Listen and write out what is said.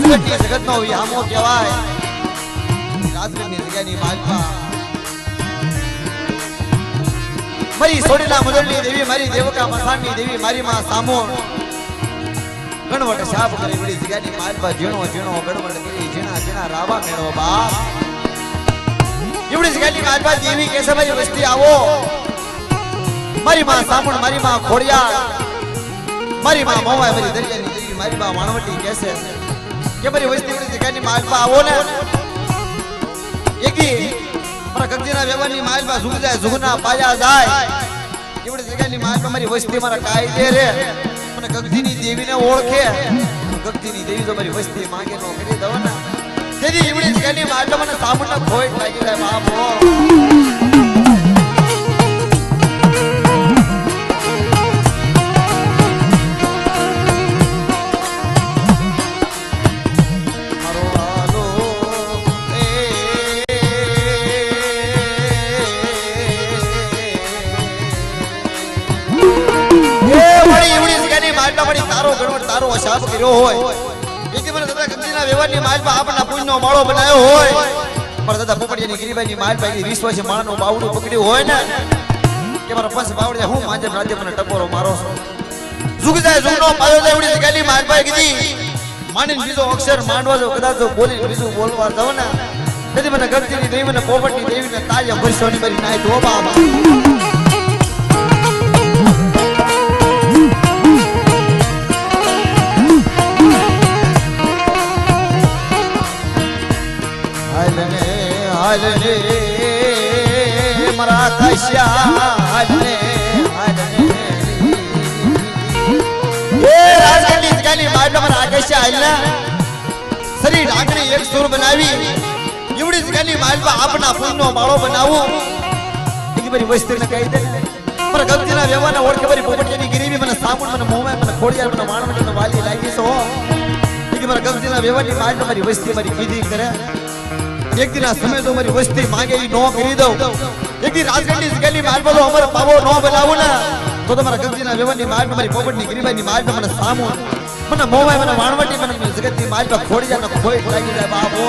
જગતનો વિહામો કહેવાય રાજગઢની જગ્યાની માલપા મારી સોડીના મુદલની દેવી મારી દેવકા મસાણની દેવી મારી માં સામોણ ગણવટ સાપ કરી વળી જગ્યાની માલપા ઝીણો ઝીણો ગણવટ કરી ઝીણા ઝીણા રાવા મેળવો બાપ એવડી જગ્યાની માલપા દેવી કેસે મારી વસ્તી આવો મારી માં સામોણ મારી માં ખોડિયાર મારી માં મોવાય મારી દરિયાની દેવી મારી માં વાણવટી કેસે કે મારી વસ્તી એવડી જગ્યાની માલપા આવો ને એકી મારા ગગજીના વ્યવહારની માલપા ઝુગ જાય ઝુગના પાયા જાય એવડી જગ્યાની માલપા મારી વસ્તી મારા કાયદે રે મને ગગજીની દેવીને ઓળખે ગગજીની દેવી તો મારી વસ્તી માંગે નો કરી દો ને તેથી એવડી જગ્યાની માલપા મને સામુના ખોટ લાગી જાય બાપો તારો ગણવટ તારો અશાપ કર્યો હોય એથી મને દાદા ગગજીના વ્યવહારની માલપા આપણા પુણ્યનો માળો બનાવ્યો હોય પણ દાદા પોપડિયાની ગિરીબાઈની માલપા એ વિશ્વાસી માણસનો બાવડું પકડ્યું હોય ને કે મારો પંચ બાવડિયા હું માજે રાજ્ય મને ટકોરો મારો ઝુગ જાય ઝુગનો પાયો જાય એવડી જગ્યાની માલપા કીધી માનીને બીજો અક્ષર માંડવા જો કદાચ બોલી બીજું બોલવા દઉં ને તેથી મને ગગજીની દેવી ને પોપટની દેવીને તાળીઓ ભરસોની મારી નાય તો બાબા હાલને મરા કશ્યા હાલને હાલને એ રાજગઢની જગ્યાની માલપા મરા કશ્યા હાલના શરીર ઢાંકણી એક સુર બનાવી એવડી જગ્યાની માલપા આપના ફૂલનો માળો બનાવું એ મારી વસ્તીને કહી દે પર ગગજીના વ્યવહારના ઓળખે મારી પોપટિયાની ગરીબી મને સામુન મને મોમાય મને ખોડિયાર મને માણવટ મને વાલી લાગી છો એ મારા ગગજીના વ્યવહારની માલપા મારી વસ્તી મારી કીધી કરે એક દિન આ સમય તો મારી વસ્તી માંગે ઈ નો કરી દઉં એક દિન રાજગઢની જગ્યાની માલપા તો અમારો પાવો નો બનાવું ને તો તમારા ગગજીના વ્યવહારની માલપા મારી પોપટની ગરીબાઈની માલપા મને સામું મને મોવાય મને વાણવટી મને જગતની માલપા ખોડિયાને ખોઈ લાગી જાય બાપો